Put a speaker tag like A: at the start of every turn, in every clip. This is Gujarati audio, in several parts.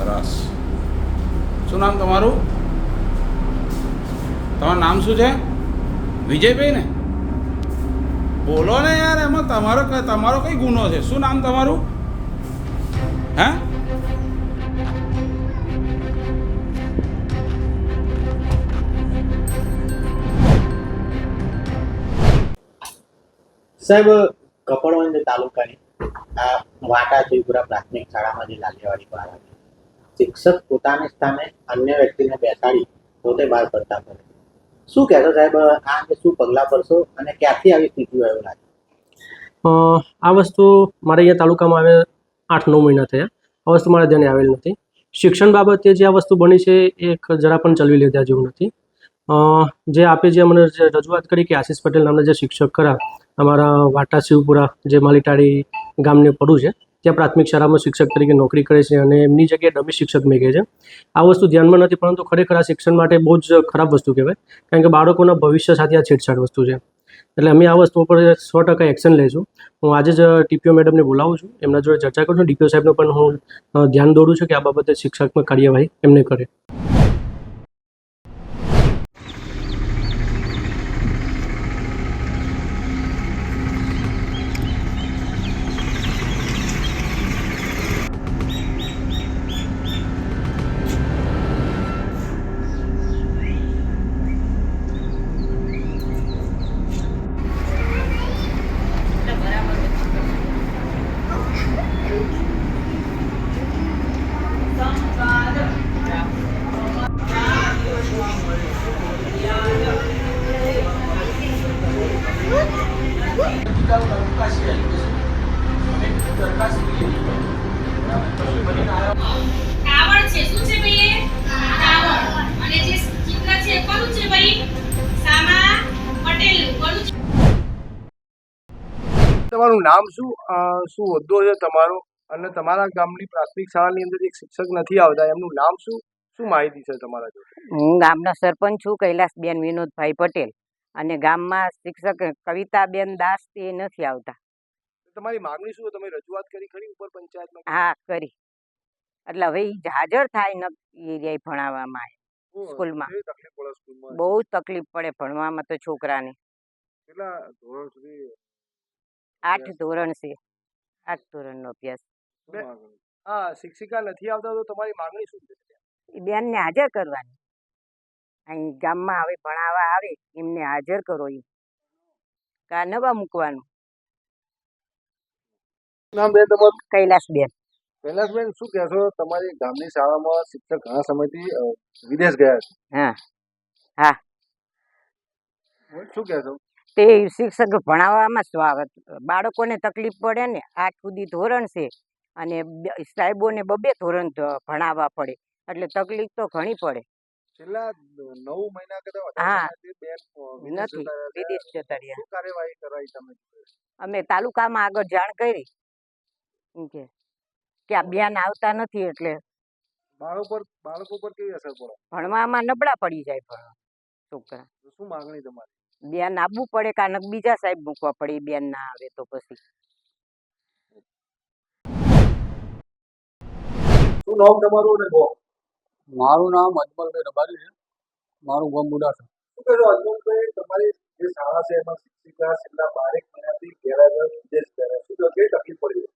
A: સરસ. શું નામ તમારું? તમારું નામ શું છે? વિજયભાઈ ને? બોલો ને યાર, એમાં તમારો કઈ ગુનો છે? શું નામ તમારું? હે?
B: સાહેબ, કપડવંજ તાલુકાની આ વાટા શિવપુરા પ્રાથમિક શાળામાં જે લાલિયાવાડી બહાર આવી શિક્ષક પોતાને સ્થાને અન્ય વ્યક્તિને બેસાડી પોતે બહાર પડતા કરે. શું કહેશો સાહેબ, આ અંગે શું પગલાં ભરશો અને ક્યાંથી આવી સ્થિતિ એવું લાગે?
C: આ વસ્તુ મારે અહીંયા તાલુકામાં આવે 8-9 મહિના થયા. આ વસ્તુ મારા ધ્યાને આવેલ નથી. શિક્ષણ બાબતે જે આ વસ્તુ બની છે એ જરા પણ ચલવી લીધા જેવું નથી. જે આપે જે મને જે રજૂઆત કરી કે આશીષ પટેલ નામના જે શિક્ષક ખરા અમારા વાટા શિવપુરા જે માલીટાળી ગામને પડું છે ત્યાં પ્રાથમિક શાળામાં શિક્ષક તરીકે નોકરી કરે છે અને એમની જગ્યાએ ડમી શિક્ષક મેં કહે છે. આ વસ્તુ ધ્યાનમાં નથી, પરંતુ ખરેખર આ શિક્ષણ માટે બહુ જ ખરાબ વસ્તુ કહેવાય, કારણ કે બાળકોના ભવિષ્ય સાથે આ છેડછાડ વસ્તુ છે. એટલે અમે આ વસ્તુ ઉપર 100% એક્શન લઈશું. હું આજે જ ટીપીઓ મેડમને બોલાવું છું, એમના જોડે ચર્ચા કરું છું. ડીપીઓ સાહેબનો પણ હું ધ્યાન દોરું છું કે આ બાબતે શિક્ષાત્મક કાર્યવાહી એમને કરે.
D: કાવડ છે શું છે ભાઈ એ કાવડ અને જે ચિત્ર છે કોનું છે ભાઈ સામા પટેલ કોનું છે?
E: તમારું નામ શું, શું હોદ્દો છે તમારો, અને તમારા ગામની પ્રાથમિક શાળાની અંદર એક શિક્ષક નથી આવતા એમનું નામ શું, શું માહિતી છે તમારા જોડે?
F: હું ગામના સરપંચ છું, કૈલાસબેન વિનોદભાઈ પટેલ, અને ગામમાં શિક્ષક કવિતાબેન દાસ તે નથી આવતા.
E: તમારી માંગણી શું, તમે રજૂઆત કરી ખરી ઉપર પંચાયતમાં?
F: હા, કરી. એટલે હવે ઈ હાજર થાય ન એ ભણાવવામાં સ્કૂલમાં.
E: કેવી તકલીફ પડે સ્કૂલમાં?
F: બહુ તકલીફ પડે ભણવામાં તો છોકરાને.
E: કેટલા ધોરણ સુધી?
F: 8 ધોરણ છે, 8 ધોરણનો અભ્યાસ.
E: હા, શિક્ષિકા નથી આવતા તો તમારી માંગણી શું છે?
F: એ બેનને હાજર કરવાની. અહીં ગામમાં હવે ભણાવવા આવે એમને હાજર કરો, એ કા નવા મૂકવાનું.
E: નામ બેન તમારું?
F: કૈલાસબેન.
E: કૈલાસબેન, શું કહેશો, તમારી ગામની શાળામાં શિક્ષક ઘણા સમયથી વિદેશ ગયા છે?
F: હા હા.
E: શું કહેશો?
F: તે શિક્ષક ભણાવવામાં શું આવે, બાળકોને તકલીફ પડે ને. 8 સુધી ધોરણ છે અને સાહેબોને 2 ધોરણ ભણાવવા પડે, એટલે તકલીફ તો ઘણી પડે.
E: છેલ્લા 9 મહિના કરતા
F: હા,
E: બેન
F: નથી વિદેશ જતા રહ્યા.
E: શું કાર્યવાહી કરાઈ તમે?
F: અમે તાલુકામાં આગળ જાણ કરી કે આ બેન આવતા નથી, એટલે
E: બાળકો પર કેવી અસર પડે?
F: ભણવામાં નબળા પડી જાય છોકરા.
E: શું માંગણી તમારી?
F: બેન આવવું પડે, કારણ બીજા સાહેબ મૂકવા પડે. બેન ના આવે તો પછી.
E: શું નામ તમારું અને ગામ?
G: મારું નામ અજમલભાઈ રબારી છે, મારું ગામ બુડાસા.
E: શું કહેશો અજમલભાઈ, તમારી જે શાળા છે એમાં શિક્ષિકા છેલ્લા 12 મહિનાથી ગેરહાજર વિદેશ ગયા છે, શું કેવી તકલીફ પડી?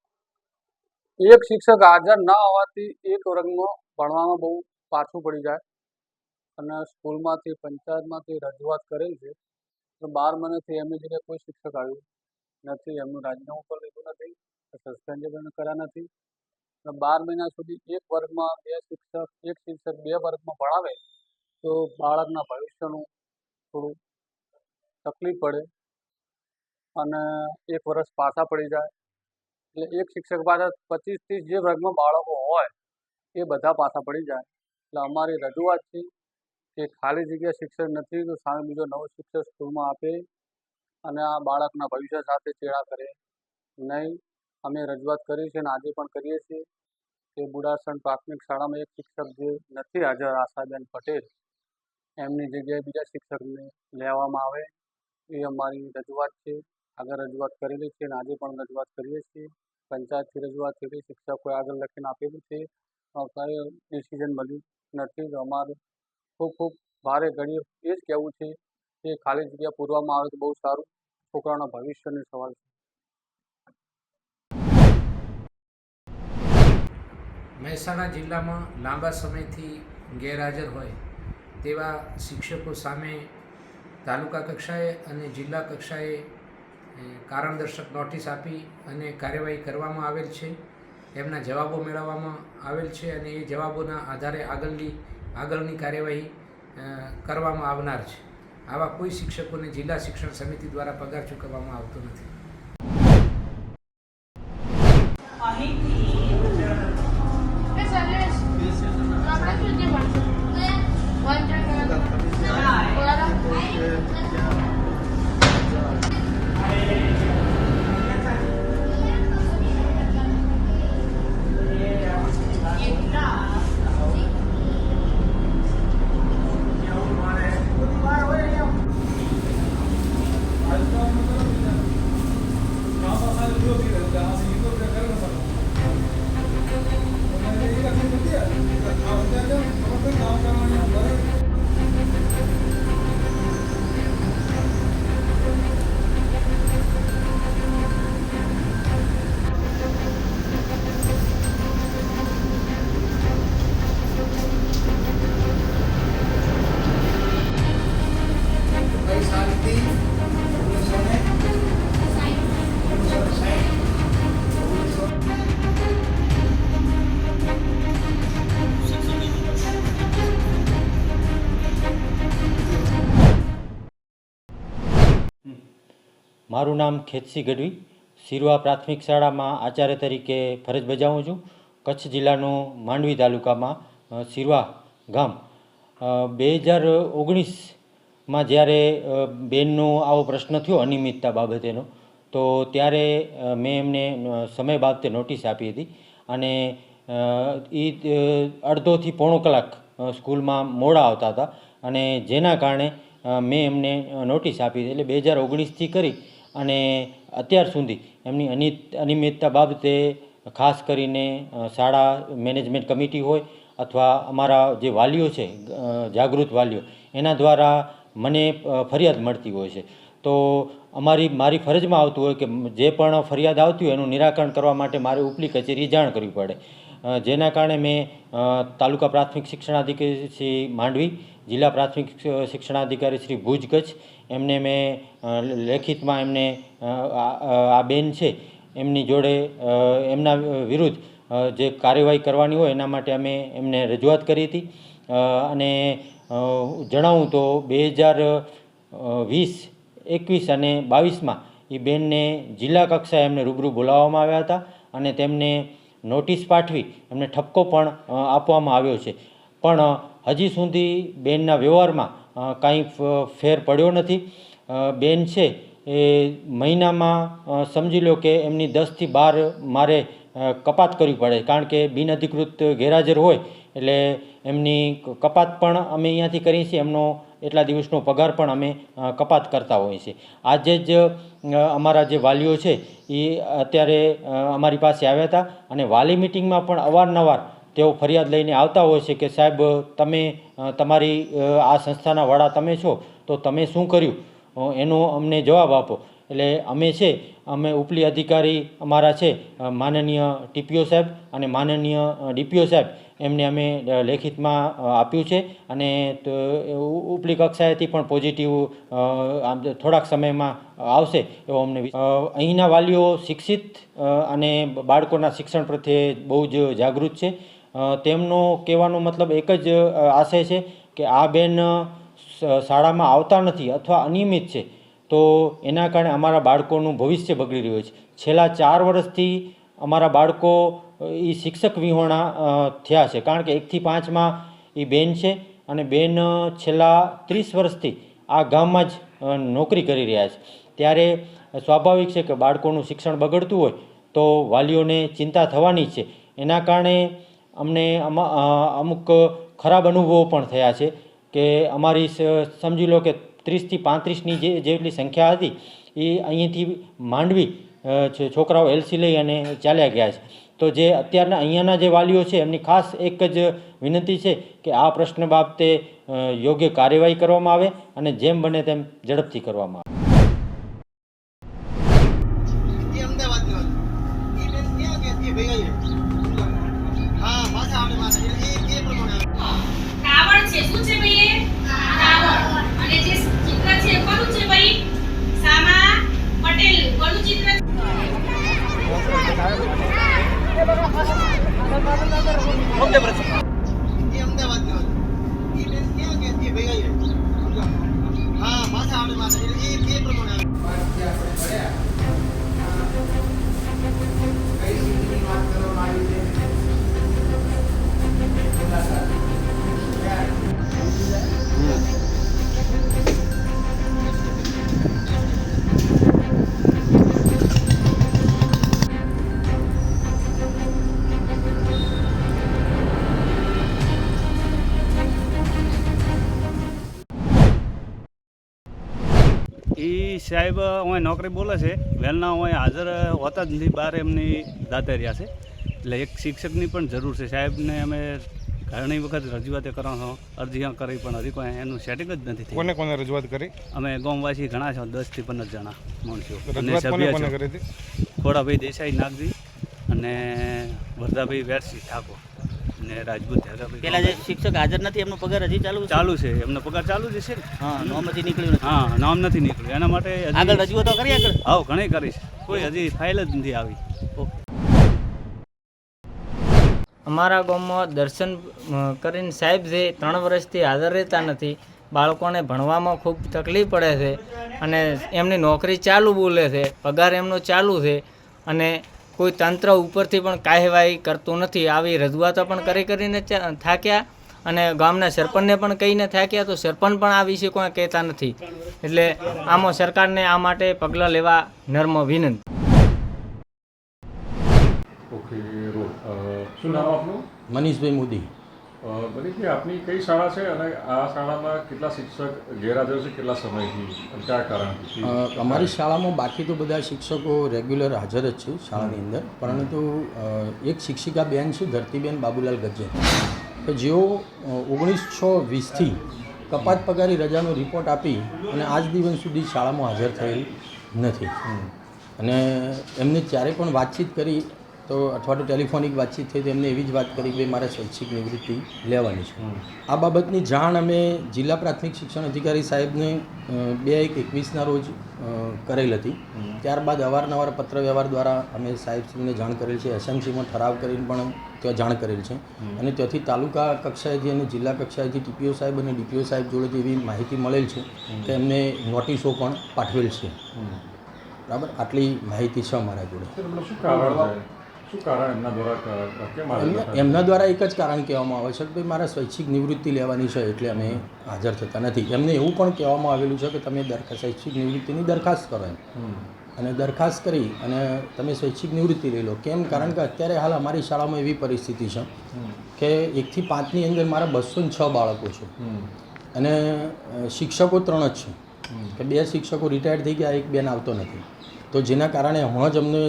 G: એક શિક્ષક હાજર ના હોવાથી એક વર્ગમાં ભણવામાં બહુ પાછું પડી જાય, અને સ્કૂલમાંથી પંચાયતમાંથી રજૂઆત કરેલ છે તો 12 મહિનાથી એમની જગ્યાએ કોઈ શિક્ષક આવ્યું નથી. એમનું રાજીનામું પણ લીધું નથી, સસ્પેન્ડ પણ કર્યા નથી. 12 મહિના સુધી એક વર્ગમાં એક શિક્ષક 2 વર્ગમાં ભણાવે તો બાળકના ભવિષ્યનું થોડું તકલીફ પડે, અને 1 વર્ષ પાછા પડી જાય. એટલે એક શિક્ષક પાછા 25-30 જે વર્ગમાં બાળકો હોય એ બધા પાછા પડી જાય. એટલે અમારી રજૂઆત છે કે ખાલી જગ્યા શિક્ષક નથી તો સામે બીજો નવો શિક્ષક સ્કૂલમાં આપે અને આ બાળકના ભવિષ્ય સાથે ચેડા કરે નહીં. અમે રજૂઆત કરી છે અને આજે પણ કરીએ છીએ કે બુડાસણ પ્રાથમિક શાળામાં એક શિક્ષક જે નથી હાજર, આશાબેન પટેલ, એમની જગ્યાએ બીજા શિક્ષકને લેવામાં આવે, એ અમારી રજૂઆત છે. આગળ રજૂઆત કરેલી છે અને આજે પણ રજૂઆત કરીએ છીએ. પંચાયતથી રજૂઆત કરી, શિક્ષકોએ આગળ લખીને આપેલું છે. કંઈ ડિસિઝન મળ્યું નથી. તો અમારે ખૂબ ખૂબ ભારે ઘડીએ એ જ કહેવું છે કે ખાલી જગ્યા પૂરવામાં આવે તો બહુ સારું. છોકરાઓના ભવિષ્યનો સવાલ છે.
H: મહેસાણા જિલ્લામાં લાંબા સમયથી ગેરહાજર હોય તેવા શિક્ષકો સામે તાલુકા કક્ષાએ અને જિલ્લા કક્ષાએ કારણદર્શક નોટિસ આપી અને કાર્યવાહી કરવામાં આવેલ છે. એમના જવાબો મેળવવામાં આવેલ છે અને એ જવાબોના આધારે આગળની કાર્યવાહી કરવામાં આવનાર છે. આવા કોઈ શિક્ષકોને જિલ્લા શિક્ષણ સમિતિ દ્વારા પગાર ચૂકવવામાં આવતો નથી.
I: મારું નામ ખેતસી ગઢવી, સિરવા પ્રાથમિક શાળામાં આચાર્ય તરીકે ફરજ બજાવું છું. કચ્છ જિલ્લાનું માંડવી તાલુકામાં સિરવા ગામ 2019માં જ્યારે બેનનો આવો પ્રશ્ન થયો અનિયમિતતા બાબતેનો, તો ત્યારે મેં એમને સમય બાબતે નોટિસ આપી હતી અને એ અડધોથી પોણો કલાક સ્કૂલમાં મોડા આવતા હતા અને જેના કારણે મેં એમને નોટિસ આપી હતી. એટલે 2019થી કરી અને અત્યાર સુધી એમની અનિયમિતતા બાબતે ખાસ કરીને શાળા મેનેજમેન્ટ કમિટી હોય અથવા અમારા જે વાલીઓ છે જાગૃત વાલીઓ એના દ્વારા મને ફરિયાદ મળતી હોય છે. તો મારી ફરજમાં આવતું હોય કે જે પણ ફરિયાદ આવતી હોય એનું નિરાકરણ કરવા માટે મારે ઉપલી કચેરીએ જાણ કરવી પડે. જેના કારણે મેં તાલુકા પ્રાથમિક શિક્ષણાધિકારી શ્રી માંડવી, જિલ્લા પ્રાથમિક શિક્ષણાધિકારી શ્રી ભુજ કચ્છ એમને મેં લેખિતમાં એમને આ બેન છે એમની જોડે એમના વિરુદ્ધ જે કાર્યવાહી કરવાની હોય એના માટે અમે એમને રજૂઆત કરી હતી. અને જણાવું તો 2020, 21 અને 22માં એ બેનને જિલ્લા કક્ષાએ એમને રૂબરૂ બોલાવવામાં આવ્યા હતા અને તેમને નોટિસ પાઠવી એમને ઠપકો પણ આપવામાં આવ્યો છે. પણ હજી સુધી બેનના વ્યવહારમાં કાંઈ ફેર પડ્યો નથી. બેન છે એ મહિનામાં સમજી લો કે એમની 10થી 12 મારે કપાત કરવી પડે, કારણ કે બિનઅધિકૃત ગેરહાજર હોય એટલે એમની કપાત પણ અમે અહીંયાથી કરીએ છીએ, એમનો એટલા દિવસનો પગાર પણ અમે કપાત કરતા હોઈએ છીએ. આજે જ અમારા જે વાલીઓ છે એ અત્યારે અમારી પાસે આવ્યા હતા અને વાલી મિટિંગમાં પણ અવારનવાર તેઓ ફરિયાદ લઈને આવતા હોય છે કે સાહેબ તમે તમારી આ સંસ્થાના વડા તમે છો તો તમે શું કર્યું એનો અમને જવાબ આપો. એટલે અમે ઉપલી અધિકારી અમારા છે માનનીય ટીપીઓ સાહેબ અને માનનીય ડીપીઓ સાહેબ એમને અમે લેખિતમાં આપ્યું છે અને ઉપલી કક્ષાએથી પણ પોઝિટિવ થોડાક સમયમાં આવશે એવો અમને અહીંના વાલીઓ શિક્ષિત અને બાળકોના શિક્ષણ પ્રત્યે બહુ જ જાગૃત છે. તેમનો કહેવાનો મતલબ એક જ આશય છે કે આ બેન શાળામાં આવતા નથી અથવા અનિયમિત છે તો એના કારણે અમારા બાળકોનું ભવિષ્ય બગડી રહ્યું છે. છેલ્લા 4 વર્ષથી અમારા બાળકો એ શિક્ષક વિહોણા થયા છે, કારણ કે 1 થી 5માં એ બેન છે અને બેન છેલ્લા 30 વર્ષથી આ ગામમાં જ નોકરી કરી રહ્યા છે. ત્યારે સ્વાભાવિક છે કે બાળકોનું શિક્ષણ બગડતું હોય તો વાલીઓને ચિંતા થવાની છે. એના કારણે અમને અમુક ખરાબ અનુભવો પણ થયા છે કે અમારી સમજી લો કે 30 થી 35ની જેટલી સંખ્યા હતી એ અહીંથી માંડવી છોકરાઓ એલસી લઈ અને ચાલ્યા ગયા છે. તો જે અત્યારના અહીંયાના જે વાલીઓ છે એમની ખાસ એક જ વિનંતી છે કે આ પ્રશ્ન બાબતે યોગ્ય કાર્યવાહી કરવામાં આવે અને જેમ બને તેમ ઝડપથી કરવામાં આવે.
D: કાવડ છે શું છે ભાઈ એ કાવડ અને જે ચિત્ર છે એ કોનું છે ભાઈ સામા પટેલ કોનું ચિત્ર
J: એ સાહેબ અહીં નોકરી બોલે છે વહેલા અહીં હાજર હોતા જ નથી, બહાર એમની દાતે રહ્યા છે. એટલે એક શિક્ષકની પણ જરૂર છે. સાહેબને અમે ઘણી વખત રજૂઆત કરવાનો અરજી કરી પણ હજી કોઈ એનું સેટિંગ જ નથી થયું.
E: કોને કોને રજૂઆત કરી?
J: અમે ગામવાસી ઘણા છો, 10 થી 15 જણા માણસો.
E: રજૂઆત કોને કોને કરી હતી?
J: ખોડાભાઈ દેસાઈ નાગજી અને વરદાભાઈ વેરસી ઠાકોર અને રાજપૂત હેગાભાઈ.
K: પેલા જે શિક્ષક હાજર નથી એમનો પગાર હજી
J: ચાલુ છે, એમનો પગાર ચાલુ જ છે ને.
K: હા, નામ હજી નીકળ્યું નથી.
J: હા, નામ નથી નીકળ્યું એના માટે
K: આગળ રજૂઆતો કરી આગળ.
J: હા, ઘણી કરી છે, કોઈ હજી ફાઇલ જ નથી આવી.
L: અમારા ગામમાં દર્શન કરીને સાહેબ જે 3 વર્ષથી હાજર રહેતા નથી. બાળકોને ભણવામાં ખૂબ તકલીફ પડે છે અને એમની નોકરી ચાલુ બોલે છે, પગાર એમનો ચાલુ છે અને કોઈ તંત્ર ઉપરથી પણ કાર્યવાહી કરતું નથી. આવી રજૂઆતો પણ કરીને થાક્યા અને ગામના સરપંચને પણ કહીને થાક્યા, તો સરપંચ પણ આ વિશે કોઈ કહેતા નથી. એટલે આમાં સરકારને આ માટે પગલાં લેવા નર્મ વિનંતી.
M: ઓકે, શું નામ આપનું?
N: મનીષભાઈ મોદી.
M: મનીષભાઈ, આપની કઈ શાળા છે અને આ શાળામાં કેટલા શિક્ષક ગેરહાજર છે, કેટલા સમયથી અને કયા કારણથી?
N: અમારી શાળામાં બાકી તો બધા શિક્ષકો રેગ્યુલર હાજર જ છે શાળાની અંદર, પરંતુ એક શિક્ષિકા બેન છે ધરતીબેન બાબુલાલ ગજ્જર, કે જેઓ 19/6/20થી કપાત પગારી રજાનો રિપોર્ટ આપી અને આજ દિવસ સુધી શાળામાં હાજર થયેલ નથી. અને એમને ત્યારે પણ વાતચીત કરી તો અથવા તો ટેલિફોનિક વાતચીત થઈ તો એમને એવી જ વાત કરી કે મારે શૈક્ષિક નિવૃત્તિ લેવાની છે. આ બાબતની જાણ અમે જિલ્લા પ્રાથમિક શિક્ષણ અધિકારી સાહેબને 2/1/21ના રોજ કરેલ હતી. ત્યારબાદ અવારનવાર પત્ર વ્યવહાર દ્વારા અમે સાહેબશ્રીને જાણ કરેલ છે, એસએમસીમાં ઠરાવ કરીને પણ ત્યાં જાણ કરેલ છે અને ત્યાંથી તાલુકા કક્ષાએથી અને જિલ્લા કક્ષાએથી ટીપીઓ સાહેબ અને ડીપીઓ સાહેબ જોડેથી એવી માહિતી મળેલ છે કે એમને નોટિસો પણ પાઠવેલ છે. બરાબર, આટલી માહિતી છે અમારા જોડે. એમના દ્વારા એક જ કારણ કહેવામાં આવે છે કે ભાઈ મારે સ્વૈચ્છિક નિવૃત્તિ લેવાની છે એટલે અમે હાજર થતા નથી. એમને એવું પણ કહેવામાં આવેલું છે કે તમે સ્વૈચ્છિક નિવૃત્તિની દરખાસ્ત કરો અને દરખાસ્ત કરી અને તમે સ્વૈચ્છિક નિવૃત્તિ લઈ લો. કેમ? કારણ કે અત્યારે હાલ અમારી શાળામાં એવી પરિસ્થિતિ છે કે 1 થી 5ની અંદર મારા 206 બાળકો છે અને શિક્ષકો 3 જ છે, કે 2 શિક્ષકો રિટાયર્ડ થઈ ગયા, 1 બેન આવતો નથી. તો જેના કારણે હમણાં જ અમને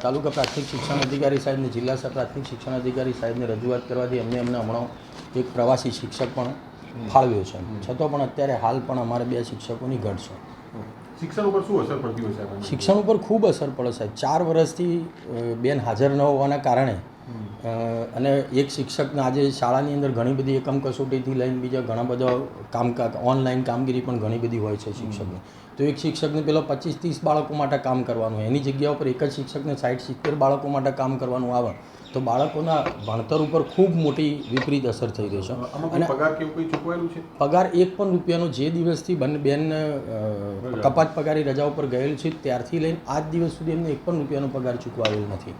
N: તાલુકા પ્રાથમિક શિક્ષણ અધિકારી સાહેબને, જિલ્લા પ્રાથમિક શિક્ષણ અધિકારી સાહેબને રજૂઆત કરવાથી અમને હમણાં એક પ્રવાસી શિક્ષક પણ ફાળવ્યો છે. છતાં પણ અત્યારે હાલ પણ અમારે 2 શિક્ષકોની ઘટ છે.
M: શિક્ષણ ઉપર શું અસર પડતી હોય સાહેબ?
N: શિક્ષણ ઉપર ખૂબ અસર પડે સાહેબ. 4 વર્ષથી બેન હાજર ન હોવાના કારણે અને એક શિક્ષકને આજે શાળાની અંદર ઘણી બધી એકમ કસોટીથી લઈને બીજા ઘણા બધા ઓનલાઈન કામગીરી પણ ઘણી બધી હોય છે શિક્ષકની. તો એક શિક્ષકને પેલો 25-30 બાળકો માટે કામ કરવાનું, એની જગ્યા ઉપર એક જ શિક્ષકને 60-70 બાળકો માટે કામ કરવાનું આવે તો બાળકોના ભણતર ઉપર ખૂબ મોટી વિપરીત અસર થઈ રહી છે.
M: અને પગાર કેવું કંઈ ચૂકવાયેલું છે?
N: પગાર 1 પણ રૂપિયાનો જે દિવસથી બેન કપાત પગારી રજા ઉપર ગયેલ છે ત્યારથી લઈને આજ દિવસ સુધી એમને 1 પણ રૂપિયાનો પગાર ચૂકવાયેલ નથી.